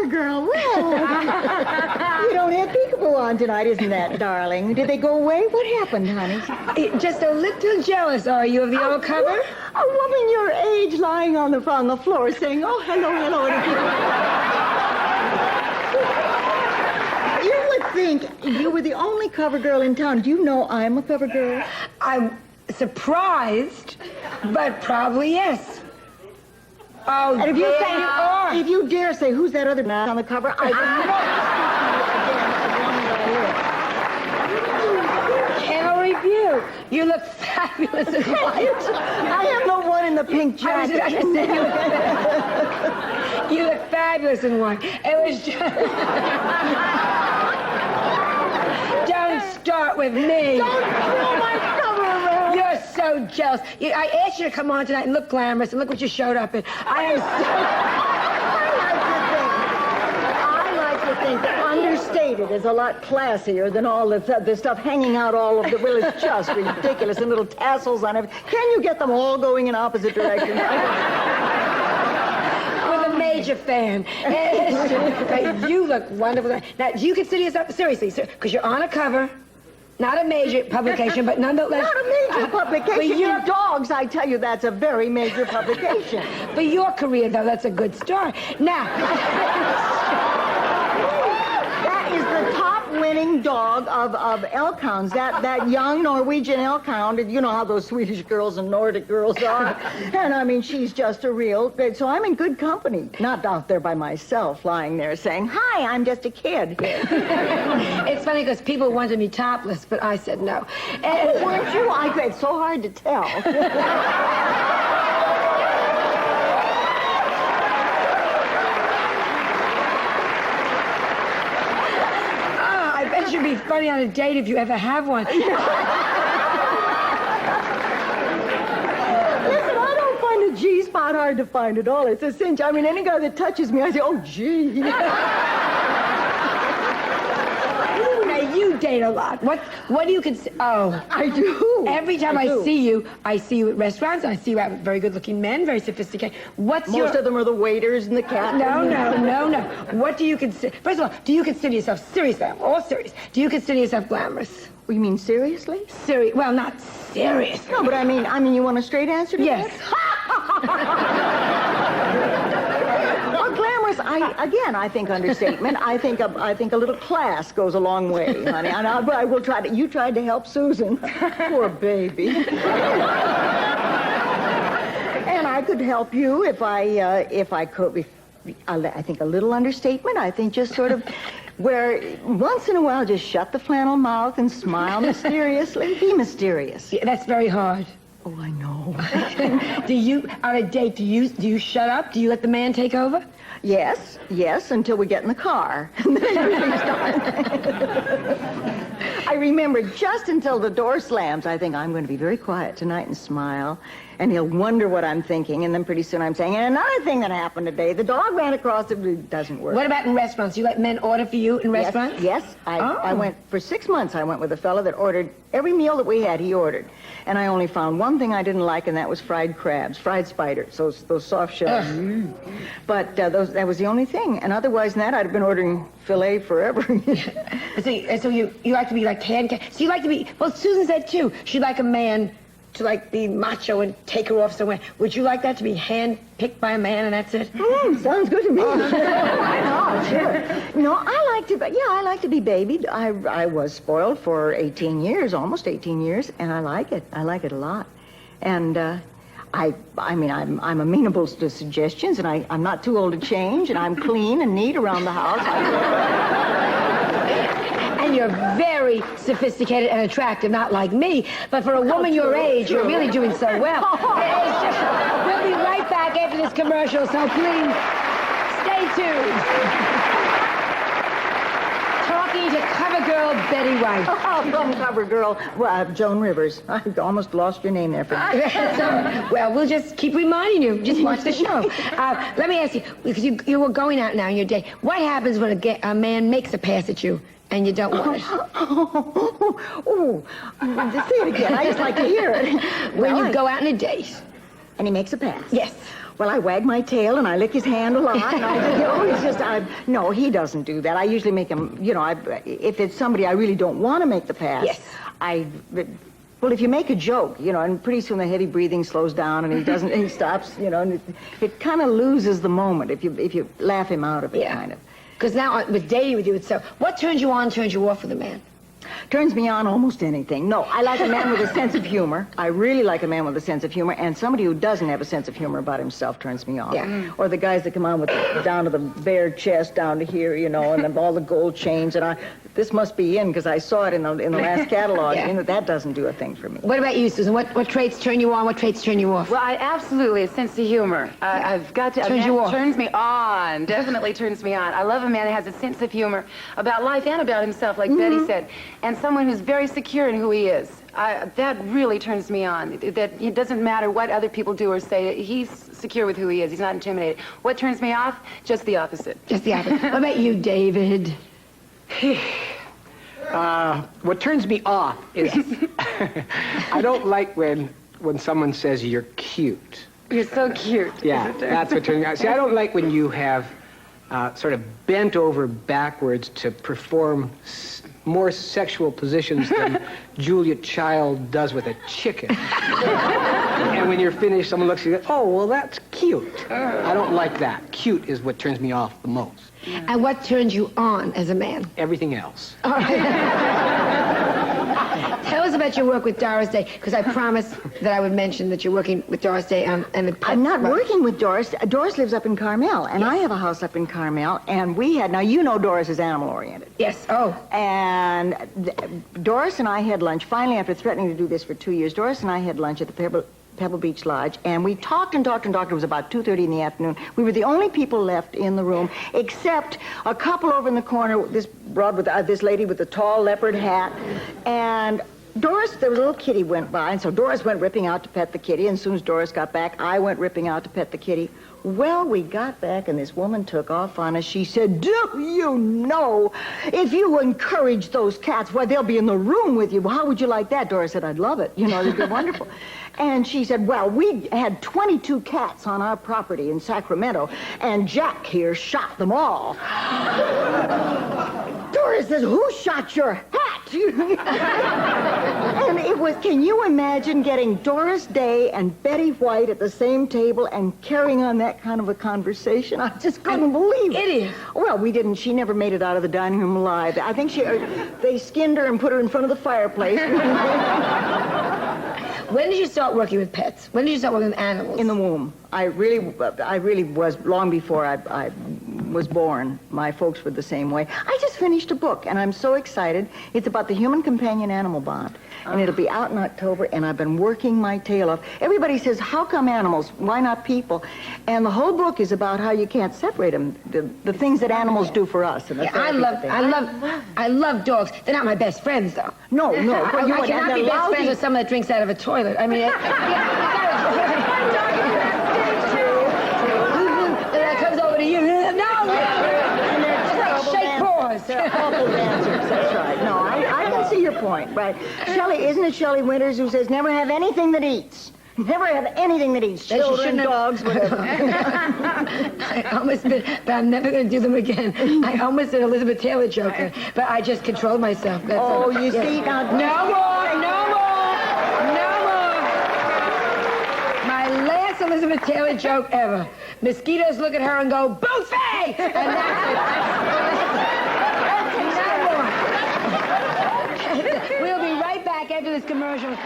cover girl. Well, you don't have peekaboo on tonight, isn't that, darling? Did they go away? What happened, honey? Just a little jealous, are you, of the old cover? A woman your age lying on the floor saying, oh, hello, hello. You would think you were the only cover girl in town. Do you know I'm a cover girl? I'm surprised, but probably yes. Oh, and if you there you are. If you dare say, who's that other man on the cover, I Can't review. You look fabulous in white. I am the one in the pink jacket. You look fabulous in white. It was just... Don't start with me. Don't throw my cover around. You're so jealous. I asked you to come on tonight and look glamorous, and look what you showed up in. I like to think that understated is a lot classier than all the stuff hanging out all over the... Well, it's just ridiculous, and little tassels on it. Can you get them all going in opposite directions? Major fan. You look wonderful. Now, do you consider yourself, seriously, because you're on a cover, not a major publication, but nonetheless... Not a major publication. For your dogs, I tell you, that's a very major publication. For your career, though, that's a good start. Now... That is the top-winning dog of elk hounds. That young Norwegian elk hound, you know how those Swedish girls and Nordic girls are. And, I mean, she's just a real... So I'm in good company. Not out there by myself, lying there saying, hi, I'm just a kid. It's funny because people wanted me topless, but I said no. And weren't you? It's so hard to tell. It should be funny on a date if you ever have one. Listen, I don't find a G-spot hard to find at all. It's a cinch. I mean, any guy that touches me, I say, oh, gee. Now, you date a lot. What do you consider? Oh. I do. Every time I see you at restaurants. I see you out with very good-looking men, very sophisticated. Most of them are the waiters and the captains. No. What do you consider? First of all, do you consider yourself, seriously, I'm all serious, do you consider yourself glamorous? You mean seriously? Well, not serious. No, but I mean, you want a straight answer to yes. that? Well, glamorous, I think understatement. I think a little class goes a long way, honey. And I will try to... You tried to help Susan. Poor baby. And I could help you if I could. I think a little understatement. I think just sort of... Where once in a while, just shut the flannel mouth and smile mysteriously. Be mysterious. Yeah, that's very hard. Oh, I know. Do you, on a date, do you shut up? Do you let the man take over? Yes, until we get in the car. And then everything starts. I remember just until the door slams, I think I'm going to be very quiet tonight and smile. And he'll wonder what I'm thinking, and then pretty soon I'm saying, and another thing that happened today, the dog ran across it doesn't work. What about in restaurants? You let men order for you in restaurants? Yes. I went, for 6 months, I went with a fellow that ordered, every meal that we had, he ordered. And I only found one thing I didn't like, and that was fried crabs, fried spiders, those soft shells. But that was the only thing. And otherwise than that, I'd have been ordering filet forever. So you like to be like so you like to be, well, Susan said too, she'd like a man to like be macho and take her off somewhere. Would you like that, to be hand-picked by a man and that's it? Sounds good to me. Why not? Sure. No, I like to be babied. I was spoiled for 18 years, almost 18 years, and I like it. I like it a lot. And I mean, I'm amenable to suggestions, and I'm not too old to change, and I'm clean and neat around the house. And you're very sophisticated and attractive, not like me, but for a woman your age, you're really doing so well. We'll be right back after this commercial, so please stay tuned. Talking to cover girl Betty White. From cover girl Joan Rivers. I almost lost your name there for me. Well, we'll just keep reminding you. Just watch the show. Let me ask you, because you were going out now on your date. What happens when a man makes a pass at you and you don't want it? Say it again. I just like to hear it. When you go out on a date And he makes a pass. Yes. Well, I wag my tail and I lick his hand a lot. And no, he doesn't do that. I usually make him, if it's somebody I really don't want to make the pass. Yes. Well, if you make a joke, and pretty soon the heavy breathing slows down and he stops, and it kind of loses the moment if you laugh him out of it, kind of. Because now with dating with you, it's so. What turns you on, turns you off with a man? Turns me on almost anything. No, I like a man with a sense of humor. I really like a man with a sense of humor, and somebody who doesn't have a sense of humor about himself turns me on. Yeah. Or the guys that come on with down to the bare chest, down to here, and then all the gold chains, and this must be in because I saw it in the last catalog. Yeah. That doesn't do a thing for me. What about you, Susan? What traits turn you on? What traits turn you off? Well, I absolutely a sense of humor. I've got to. Turns you off. Turns me on. Definitely turns me on. I love a man that has a sense of humor about life and about himself, like Betty said, and someone who's very secure in who he is. That really turns me on. That it doesn't matter what other people do or say. He's secure with who he is. He's not intimidated. What turns me off? Just the opposite. Just the opposite. What about you, David? What turns me off is I don't like when someone says you're cute. You're so cute. Yeah, that's what turns me on. See, I don't like when you have sort of bent over backwards to perform more sexual positions than Julia Child does with a chicken. And when you're finished, someone looks at you and goes, oh, well, that's cute. I don't like that. Cute is what turns me off the most. And what turns you on as a man? Everything else. All right. Tell us about your work with Doris Day, because I promised that I would mention that you're working with Doris Day and the pets. I'm not working with Doris. Doris lives up in Carmel, and I have a house up in Carmel, and now Doris is animal-oriented. Yes. Oh. And Doris and I had lunch, finally, after threatening to do this for 2 years, Doris and I had lunch at the Pebble Beach Lodge, and we talked and talked and talked. It was about 2:30 in the afternoon. We were the only people left in the room, except a couple over in the corner, this broad with this lady with the tall leopard hat, and Doris, there was a little kitty went by, and so Doris went ripping out to pet the kitty, and as soon as Doris got back, I went ripping out to pet the kitty. Well, we got back, and this woman took off on us. She said, do you know, if you encourage those cats, why, they'll be in the room with you. Well, how would you like that? Doris said, I'd love it. It'd be wonderful. And she said, well, we had 22 cats on our property in Sacramento, and Jack here shot them all. Doris says, who shot your hat? And it was, can you imagine getting Doris Day and Betty White at the same table and carrying on that kind of a conversation? I just couldn't believe it. Idiot. Well, we didn't. She never made it out of the dining room alive. I think they skinned her and put her in front of the fireplace. When did you start working with pets? When did you start working with animals? In the womb. I really was, long before I was born. My folks were the same way. I just finished a book, and I'm so excited. It's about the human companion-animal bond, and it'll be out in October, and I've been working my tail off. Everybody says, how come animals? Why not people? And the whole book is about how you can't separate them, the things that animals do for us. And I love dogs. They're not my best friends, though. No. I cannot be best friends with someone that drinks out of a toilet. I mean, that comes over to you. No! Shake paws. They're awful dancers. That's right. No, I can see your point, right? Isn't it Shelley Winters who says, never have anything that eats? Never have anything that eats. Children, dogs, whatever. I almost did, but I'm never going to do them again. I almost did Elizabeth Taylor joke, but I just controlled myself. That's all. You see, now... No more. My last Elizabeth Taylor joke ever. Mosquitoes look at her and go, buffet! And that's it. No more. We'll be right back after this commercial.